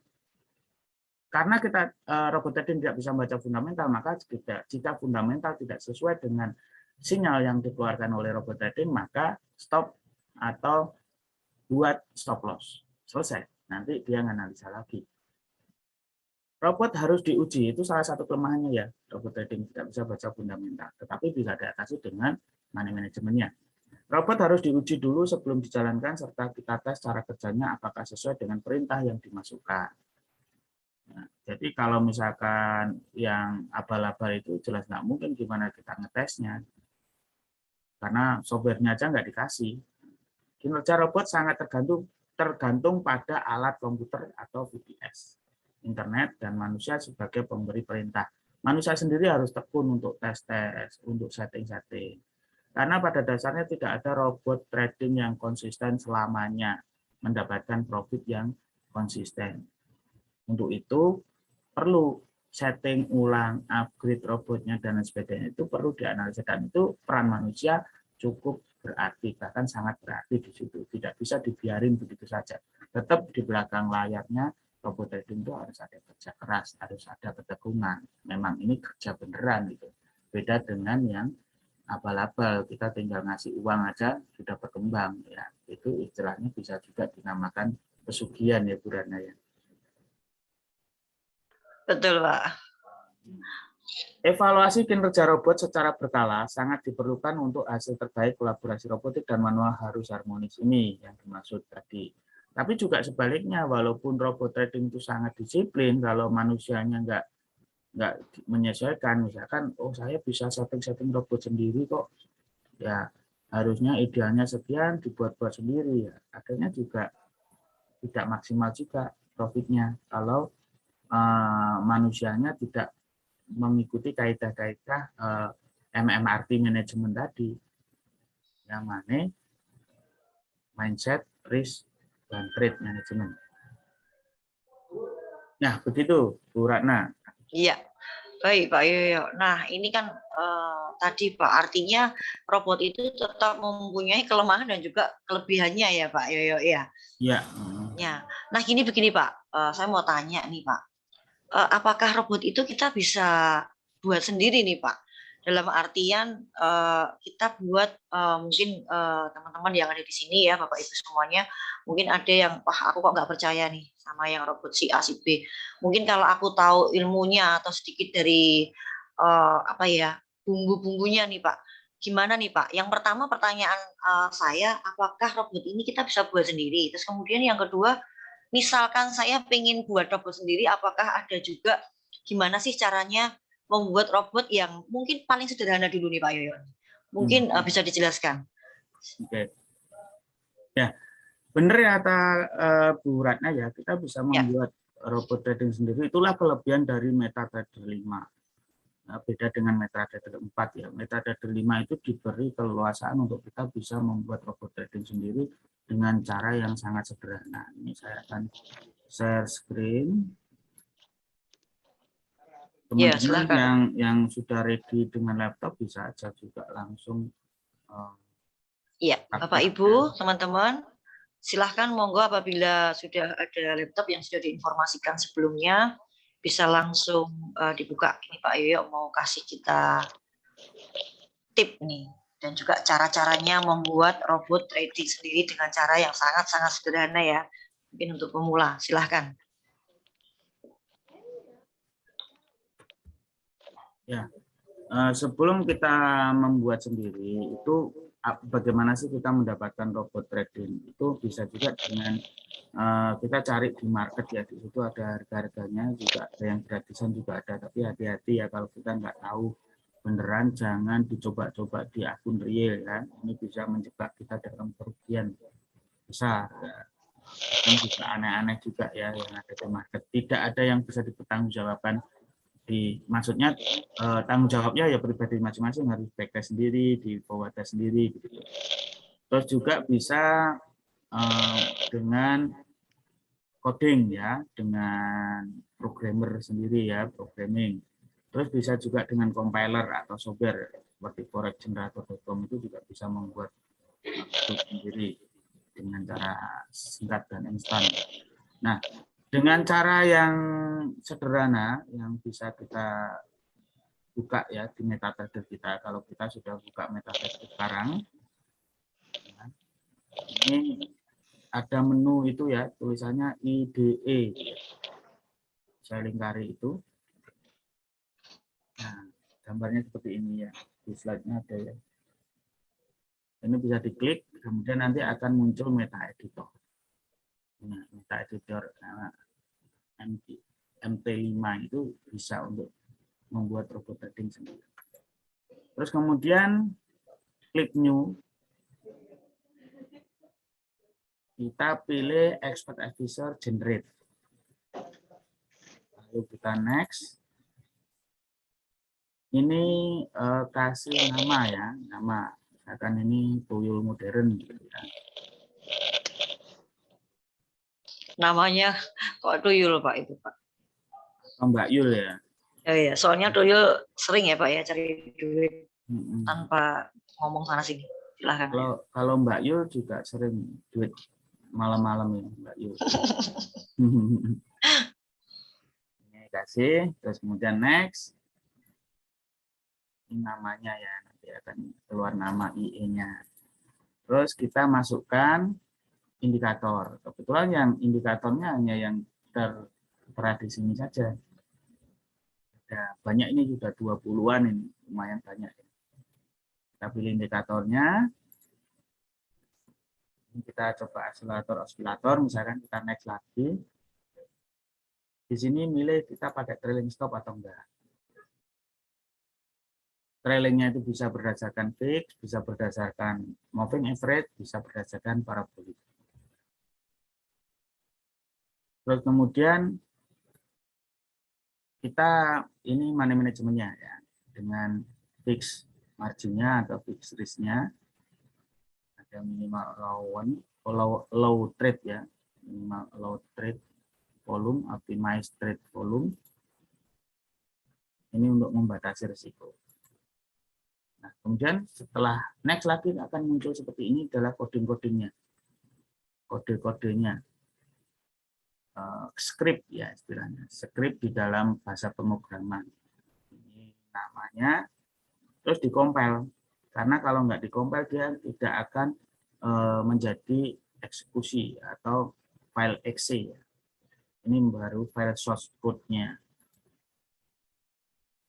Karena kita robot trading tidak bisa membaca fundamental, maka jika fundamental tidak sesuai dengan sinyal yang dikeluarkan oleh robot trading, maka stop atau buat stop loss. Selesai. Nanti dia analisa lagi. Robot harus diuji, itu salah satu kelemahannya ya. Robot trading tidak bisa baca fundamental, tetapi bisa diatasi dengan money manajemennya. Robot harus diuji dulu sebelum dijalankan, serta kita tes cara kerjanya apakah sesuai dengan perintah yang dimasukkan. Nah, jadi kalau misalkan yang abal-abal itu jelas nggak mungkin gimana kita ngetesnya. Karena softwarenya aja nggak dikasih. Kinerja robot sangat tergantung pada alat komputer atau VPS, internet, dan manusia sebagai pemberi perintah. Manusia sendiri harus tekun untuk tes-tes, untuk setting-setting. Karena pada dasarnya tidak ada robot trading yang konsisten selamanya mendapatkan profit yang konsisten. Untuk itu perlu setting ulang, upgrade robotnya dan sebagainya, itu perlu dianalisa, dan itu peran manusia cukup berarti, bahkan sangat berarti di situ. Tidak bisa dibiarin begitu saja. Tetap di belakang layarnya robot trading itu harus ada kerja keras, harus ada ketekungan. Memang ini kerja beneran gitu. Beda dengan yang abal-abal, kita tinggal ngasih uang aja sudah berkembang ya. Itu istilahnya bisa juga dinamakan pesugihan ya Bu Rana ya. Betul, Pak. Evaluasi kinerja robot secara berkala sangat diperlukan untuk hasil terbaik kolaborasi robotik dan manual harus harmonis, ini yang dimaksud tadi. Tapi juga sebaliknya, walaupun robot trading itu sangat disiplin, kalau manusianya nggak menyesuaikan, misalkan, oh saya bisa setting-setting robot sendiri kok, ya harusnya idealnya sekian, dibuat-buat sendiri, ya akhirnya juga tidak maksimal juga profitnya kalau manusianya tidak mengikuti kaidah-kaidah MMRT manajemen tadi, yang mana mindset, risk, dan trade management. Nah, begitu Bu Ratna. Iya, baik Pak Yoyo. Nah, ini kan tadi Pak, artinya robot itu tetap mempunyai kelemahan dan juga kelebihannya ya Pak Yoyo ya. Ya. Ya. Nah, begini Pak, saya mau tanya nih Pak, apakah robot itu kita bisa buat sendiri nih Pak? Dalam artian kita buat mungkin teman-teman yang ada di sini ya Bapak Ibu semuanya, mungkin ada yang wah aku kok nggak percaya nih sama yang robot si A si B. Mungkin kalau aku tahu ilmunya atau sedikit dari apa ya bumbu-bumbunya nih Pak. Gimana nih Pak? Yang pertama pertanyaan saya, apakah robot ini kita bisa buat sendiri? Terus kemudian yang kedua, misalkan saya pengen buat robot sendiri, apakah ada juga gimana sih caranya membuat robot yang mungkin paling sederhana dulu nih Pak Yoyo? Mungkin bisa dijelaskan. Oke. Ya, benar ya kata Bu Ratna ya, kita bisa membuat robot trading sendiri. Itulah kelebihan dari MetaTrader 5. Nah, beda dengan MetaTrader 4 ya. MetaTrader 5 itu diberi keleluasaan untuk kita bisa membuat robot trading sendiri dengan cara yang sangat sederhana. Ini saya akan share screen. Teman-teman yang sudah ready dengan laptop bisa aja juga langsung. Iya, Bapak Ibu, teman-teman, silahkan monggo apabila sudah ada laptop yang sudah diinformasikan sebelumnya, bisa langsung dibuka. Ini Pak Yoyo mau kasih kita tip nih, dan juga cara-caranya membuat robot trading sendiri dengan cara yang sangat-sangat sederhana ya. Mungkin untuk pemula, silahkan. Ya, Sebelum kita membuat sendiri, itu bagaimana sih kita mendapatkan robot trading? Itu bisa juga dengan kita cari di market ya, di situ ada harga-harganya juga, ada yang gratisan juga ada, tapi hati-hati ya kalau kita nggak tahu beneran, jangan dicoba-coba di akun real ya, ini bisa menjebak kita dalam kerugian besar. Dan juga aneh-aneh juga ya yang ada di market, tidak ada yang bisa dipertanggungjawabkan maksudnya tanggung jawabnya ya pribadi masing-masing, harus backtest sendiri, di forward test sendiri gitu. Terus juga bisa dengan coding ya, dengan programmer sendiri ya, programming. Terus bisa juga dengan compiler atau software seperti forexgenerator.com itu juga bisa membuat sendiri dengan cara singkat dan instan. Nah, dengan cara yang sederhana yang bisa kita buka ya di MetaTrader kita, kalau kita sudah buka MetaTrader sekarang, ini ada menu itu ya, tulisannya IDE, saya lingkari itu. Nah, gambarnya seperti ini ya, di slide-nya ada ya. Ini bisa diklik, kemudian nanti akan muncul Meta Editor. Nah, Meta Editor MT5 itu bisa untuk membuat robot trading sendiri. Terus kemudian klik New, kita pilih Expert Advisor Generate. Lalu kita next. Ini kasih nama ya, nama. Misalkan ini tuyul modern gitu ya. Namanya kok tuyul Pak itu Pak? Oh, Mbak Yul ya. Oh iya, soalnya tuyul sering ya Pak ya cari duit Mm-mm. tanpa ngomong sana sini. Silahkan. Kalau Mbak Yul juga sering duit malam-malam ya Mbak Yul. Ini kasih, terus kemudian next. Ini namanya ya, nanti akan keluar nama IE-nya. Terus kita masukkan indikator. Kebetulan yang indikatornya hanya yang tertera di sini saja. Ada banyak, ini sudah 20-an ini, lumayan banyak. Kita pilih indikatornya. Kita coba oscillator, misalkan kita next lagi. Di sini milih kita pakai trailing stop atau enggak. Trailingnya itu bisa berdasarkan fix, bisa berdasarkan moving average, bisa berdasarkan parabolik. Terus kemudian kita ini money manajemennya ya, dengan fix marginnya atau fix risknya, ada minimal low trade ya, minimal low trade volume, optimize trade volume. Ini untuk membatasi risiko. Nah, kemudian setelah next lagi akan muncul seperti ini adalah coding-codingnya, kode-kodenya, script ya istilahnya, script di dalam bahasa pemrograman. Ini namanya, terus dikompil. Karena kalau nggak dikompil dia tidak akan menjadi eksekusi atau file exe. Ini baru file source code-nya.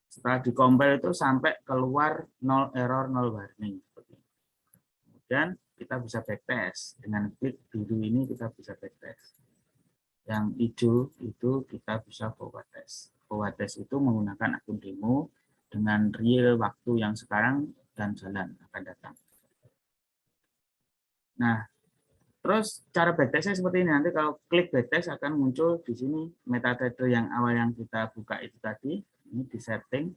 Setelah dikompil itu sampai keluar 0 error, 0 warning. Kemudian kita bisa backtest. Dengan klik biru ini kita bisa backtest. Yang hijau itu kita bisa forward test. Forward test itu menggunakan akun demo dengan real waktu yang sekarang dan jalan akan datang. Nah, terus cara backtestnya seperti ini. Nanti kalau klik backtest akan muncul di sini MetaTrader yang awal yang kita buka itu tadi. Ini di setting.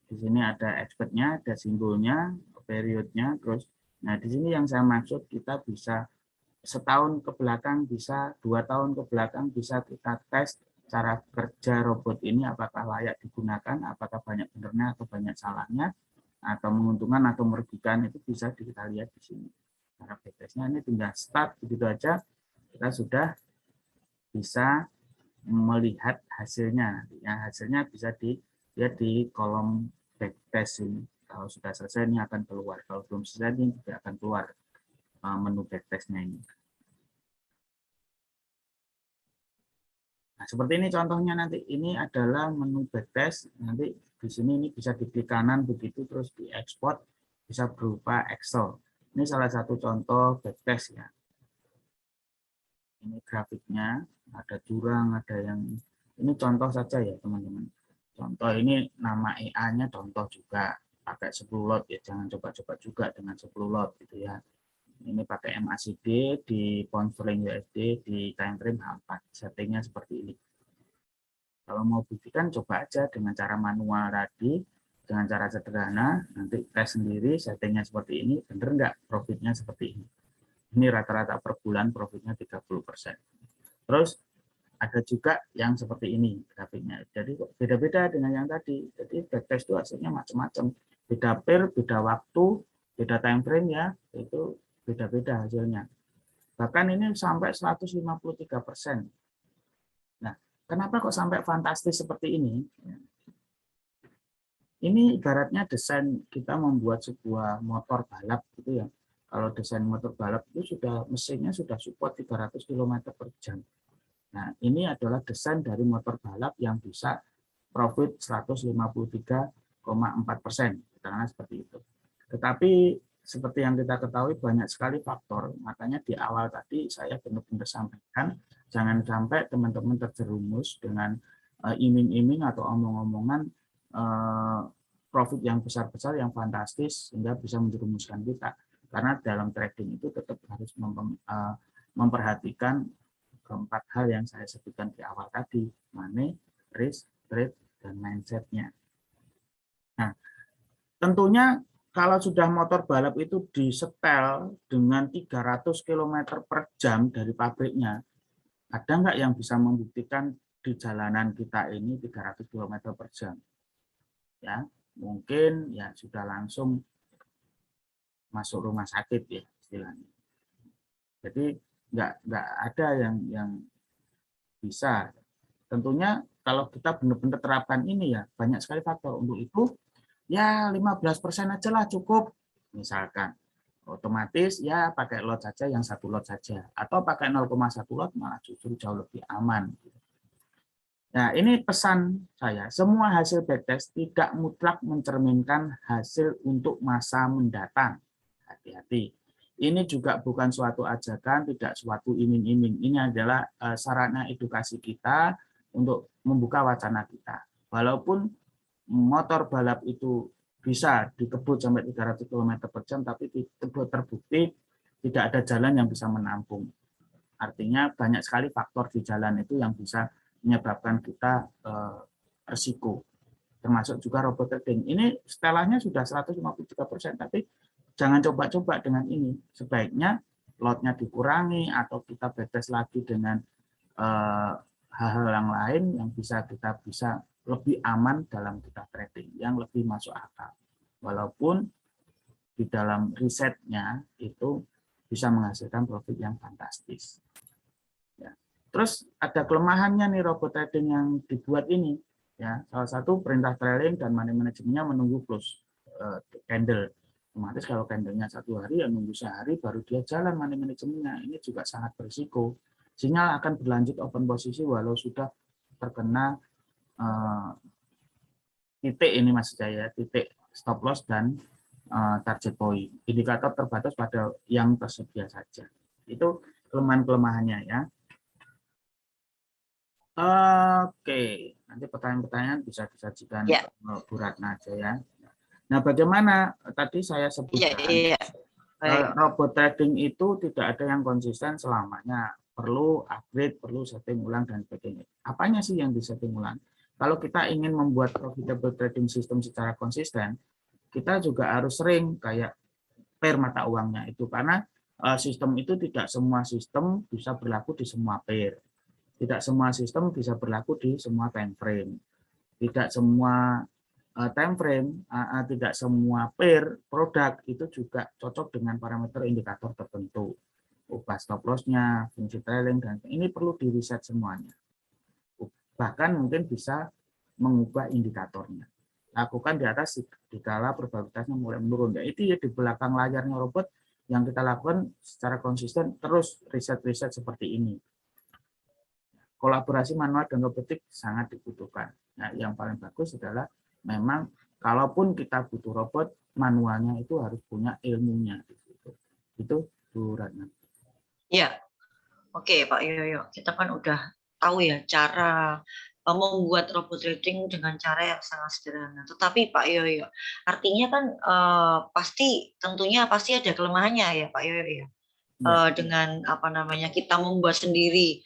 Di sini ada expertnya, ada simbolnya, periodnya, terus. Nah, di sini yang saya maksud kita bisa setahun ke belakang, bisa 2 tahun ke belakang, bisa kita tes cara kerja robot ini apakah layak digunakan, apakah banyak benernya atau banyak salahnya, atau menguntungkan atau merugikan, itu bisa kita lihat di sini. Cara backtestnya ini tinggal start begitu aja, kita sudah bisa melihat hasilnya. Ya, hasilnya bisa dilihat di kolom backtest ini. Kalau sudah selesai ini akan keluar, kalau belum selesai ini tidak akan keluar menu backtestnya ini. Nah, seperti ini contohnya nanti. Ini adalah menu backtest. Nanti di sini ini bisa diklik kanan begitu, terus diekspor, bisa berupa Excel. Ini salah satu contoh backtest ya. Ini grafiknya, ada jurang, ada yang, ini contoh saja ya teman-teman. Contoh ini nama EA-nya contoh juga, pakai 10 lot ya, jangan coba-coba juga dengan 10 lot gitu ya. Ini pakai MACD di pound sterling USD di time frame H4, settingnya seperti ini. Kalau mau buktikan coba aja dengan cara manual tadi, dengan cara sederhana, nanti tes sendiri settingnya seperti ini, bener nggak profitnya seperti ini. Ini rata-rata per bulan profitnya 30%. Terus ada juga yang seperti ini grafiknya. Jadi beda-beda dengan yang tadi. Jadi backtest itu hasilnya macam-macam. Beda pair, beda waktu, beda time frame ya, itu beda-beda hasilnya. Bahkan ini sampai 153%. Nah, kenapa kok sampai fantastis seperti ini? Ini ibaratnya desain kita membuat sebuah motor balap gitu ya. Kalau desain motor balap itu sudah mesinnya sudah support 300 km per jam. Nah, ini adalah desain dari motor balap yang bisa profit 153,4%, katakanlah seperti itu. Tetapi seperti yang kita ketahui banyak sekali faktor, makanya di awal tadi saya benar-benar sampaikan, jangan sampai teman-teman terjerumus dengan iming-iming atau omong-omongan profit yang besar-besar, yang fantastis, sehingga bisa menjerumuskan kita. Karena dalam trading itu tetap harus memperhatikan keempat hal yang saya sebutkan di awal tadi, money, risk, trade, dan mindset-nya. Nah, tentunya kalau sudah motor balap itu disetel dengan 300 km per jam dari pabriknya, ada nggak yang bisa membuktikan di jalanan kita ini 300 km per jam? Ya, mungkin ya sudah langsung masuk rumah sakit ya istilahnya. Jadi nggak ada yang bisa. Tentunya kalau kita benar-benar terapkan ini ya banyak sekali faktor. Untuk itu ya 15% aja lah cukup. Misalkan otomatis ya pakai lot saja yang 1 lot saja, atau pakai 0,1 lot malah justru jauh lebih aman. Nah, ini pesan saya, semua hasil backtest tidak mutlak mencerminkan hasil untuk masa mendatang. Hati-hati. Ini juga bukan suatu ajakan, tidak suatu iming-iming. Ini adalah sarana edukasi kita untuk membuka wacana kita. Walaupun motor balap itu bisa dikebut sampai 300 km per jam, tapi terbukti tidak ada jalan yang bisa menampung. Artinya banyak sekali faktor di jalan itu yang bisa menyebabkan kita resiko. Termasuk juga robot trading. Ini setelahnya sudah 153%, tapi jangan coba-coba dengan ini. Sebaiknya lotnya dikurangi atau kita backtest lagi dengan hal-hal yang lain yang bisa kita bisa lebih aman dalam kita trading, yang lebih masuk akal. Walaupun di dalam risetnya itu bisa menghasilkan profit yang fantastis. Ya. Terus ada kelemahannya nih robot trading yang dibuat ini. Ya, salah satu perintah trailing dan money manajemennya menunggu close candle. Otomatis kalau candlenya 1 hari ya nunggu sehari baru dia jalan money manajemennya. Ini juga sangat berisiko. Sinyal akan berlanjut open posisi walau sudah terkena titik ini Mas Jaya, titik stop loss dan target point. Indikator terbatas pada yang tersedia saja. Itu kelemahan-kelemahannya ya. Oke, nanti pertanyaan-pertanyaan bisa disajikan Bu Ratna aja ya. Nah, bagaimana tadi saya sebutkan robot trading itu tidak ada yang konsisten selamanya. Perlu upgrade, perlu setting ulang dan sebagainya. Apanya sih yang disetting ulang? Kalau kita ingin membuat profitable trading system secara konsisten, kita juga harus sering kayak pair mata uangnya itu, karena sistem itu tidak semua sistem bisa berlaku di semua pair. Tidak semua sistem bisa berlaku di semua time frame. Tidak semua time frame, tidak semua pair produk itu juga cocok dengan parameter indikator tertentu. Ubah stop loss-nya, fungsi trailing, dan ini perlu di reset semuanya. Bahkan mungkin bisa mengubah indikatornya. Lakukan di atas dikala probabilitasnya mulai menurun. Ya, itu ya di belakang layarnya robot yang kita lakukan secara konsisten, terus riset-riset seperti ini. Kolaborasi manual dan robotik sangat dibutuhkan. Nah, yang paling bagus adalah memang kalaupun kita butuh robot, manualnya itu harus punya ilmunya. Itu Bu Ratna. Ya, oke Pak Yoyo. Kita kan udah tahu ya cara membuat robot trading dengan cara yang sangat sederhana. Tetapi Pak Yoyo, artinya kan tentunya pasti ada kelemahannya ya Pak Yoyo ya. Dengan apa namanya kita membuat sendiri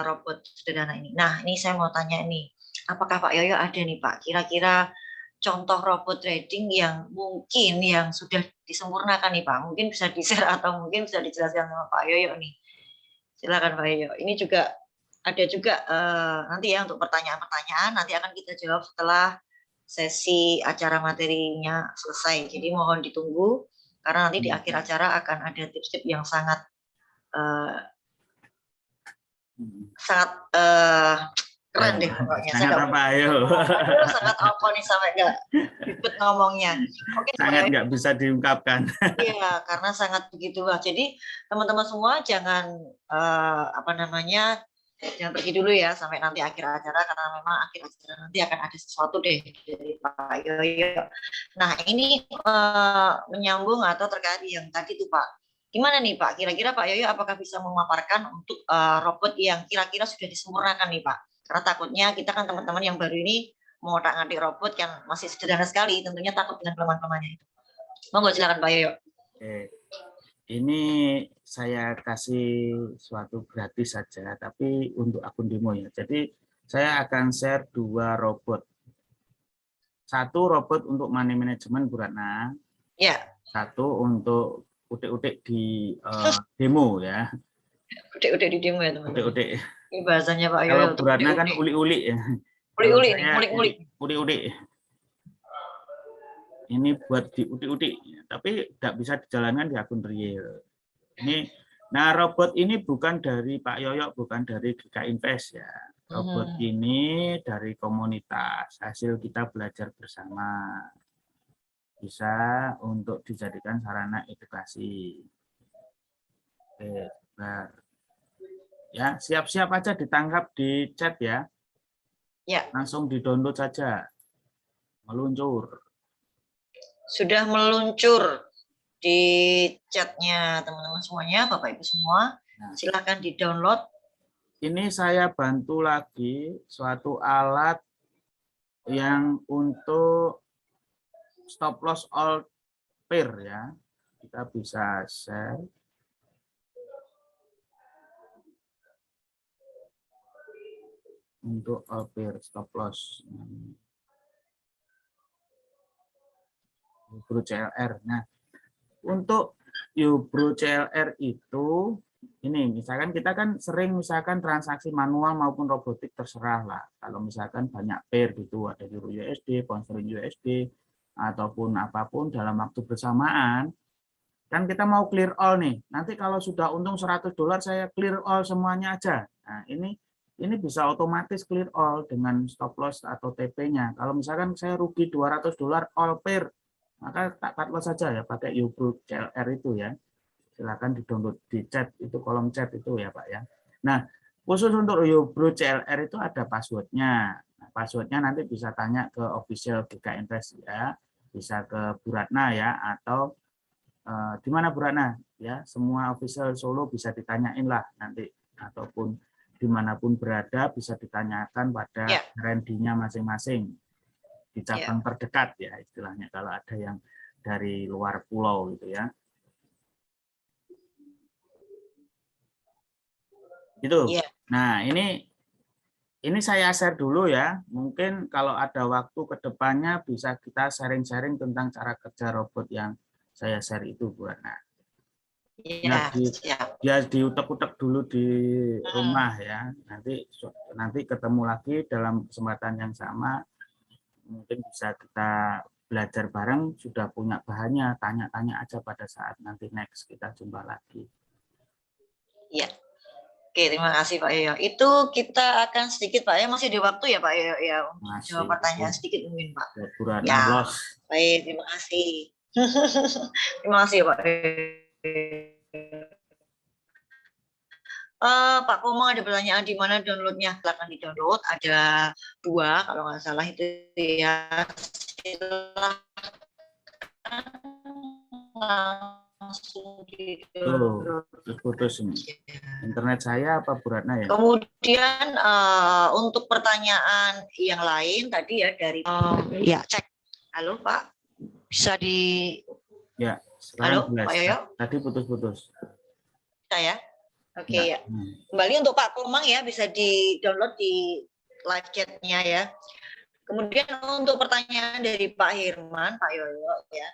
robot sederhana ini. Nah, ini saya mau tanya nih, apakah Pak Yoyo ada nih Pak, kira-kira contoh robot trading yang mungkin yang sudah disempurnakan nih Pak? Mungkin bisa di-share atau mungkin bisa dijelaskan sama Pak Yoyo nih. Silakan Pak Yoyo. Ini juga ada juga nanti ya untuk pertanyaan-pertanyaan nanti akan kita jawab setelah sesi acara materinya selesai. Jadi mohon ditunggu karena nanti di akhir acara akan ada tips-tips yang sangat keren deh pokoknya. Sangat apa ayo? Sangat apa nih sampai nggak ribet ngomongnya. Oke, sangat nggak bisa diungkapkan. Iya, karena sangat begitu lah. Jadi teman-teman semua jangan apa namanya, jangan pergi dulu ya sampai nanti akhir acara karena memang akhir acara nanti akan ada sesuatu deh dari Pak Yoyo. Nah ini menyambung atau terkait yang tadi tuh Pak. Gimana nih Pak? Kira-kira Pak Yoyo apakah bisa memaparkan untuk robot yang kira-kira sudah disempurnakan nih Pak? Karena takutnya kita kan teman-teman yang baru ini mau ngotak-ngatik robot yang masih sederhana sekali, tentunya takut dengan kelemahan-kelemahannya itu. Monggo silakan Pak Yoyo. Oke. Ini saya kasih suatu gratis saja, tapi untuk akun demo ya. Jadi saya akan share 2 robot. 1 robot untuk money management Bu Ratna. Ya. 1 untuk utik-utik di demo ya. Udik-udik di demo ya teman-teman. Udik-udik. Ini bahasanya Pak Yoyo. Kalau Bu Ratna kan uli-uli ya. Uli-uli nih, ulik-ulik. Ulik-ulik. Ini buat di udik-udik, tapi tidak bisa dijalankan di akun real. Nah robot ini bukan dari Pak Yoyo, bukan dari GK Invest ya. Robot ini dari komunitas, hasil kita belajar bersama. Bisa untuk dijadikan sarana edukasi. Oke, bentar. Ya, siap-siap aja ditangkap di chat ya. Ya. Langsung di-download saja. Meluncur. Sudah meluncur di chatnya teman-teman semuanya, Bapak Ibu semua. Silakan di-download. Ini saya bantu lagi suatu alat yang untuk stop loss all pair ya. Kita bisa share. Untuk all pair stop loss. Bro CLR. Nah, untuk Bro CLR itu ini misalkan kita kan sering misalkan transaksi manual maupun robotik terserah lah. Kalau misalkan banyak pair gitu ada Euro USD, pound sterling USD ataupun apapun dalam waktu bersamaan kan kita mau clear all nih. Nanti kalau sudah untung $100 saya clear all semuanya aja. Nah, ini bisa otomatis clear all dengan stop loss atau TP-nya. Kalau misalkan saya rugi $200 all pair, maka tak cut loss saja ya pakai Bro CLR itu ya. Silakan di-download di chat, itu kolom chat itu ya Pak ya. Nah, khusus untuk Bro CLR itu ada passwordnya. Nah, passwordnya nanti bisa tanya ke official GK Invest ya, bisa ke Bu Ratna ya, atau di mana Bu Ratna ya, semua official Solo bisa ditanyain lah nanti, ataupun dimanapun berada bisa ditanyakan pada RND-nya masing-masing di cabang terdekat ya istilahnya kalau ada yang dari luar pulau gitu ya. Gitu. Nah, ini saya share dulu ya. Mungkin kalau ada waktu ke depannya bisa kita sharing-sharing tentang cara kerja robot yang saya share itu Bu Ratna. Ya diutek-utek dulu di rumah ya. Nanti ketemu lagi dalam kesempatan yang sama. Mungkin bisa kita belajar bareng, sudah punya bahannya, tanya-tanya aja pada saat nanti next kita jumpa lagi. Iya. Oke, terima kasih Pak Yoyo. Itu kita akan sedikit Pak ya, masih ada waktu ya Pak Yoyo ya untuk jawab pertanyaan sedikit mungkin Pak. Ya, baik, terima kasih. Terima kasih Pak. Pak Komang ada pertanyaan di mana downloadnya? Silakan di-download. Ada 2 kalau nggak salah itu ya. Silakan langsung Tuh, di-download. putus ini. Internet saya apa Bu Ratna ya? Kemudian untuk pertanyaan yang lain tadi ya dari ya cek. Halo Pak, bisa di Ya, sekarang Halo jelas. Pak Yoyo, Tadi putus-putus. saya. Oke Ya. ya. Kembali untuk Pak Komang ya, bisa di-download di live chat-nya ya. Kemudian untuk pertanyaan dari Pak Hirman, Pak Yoyo ya.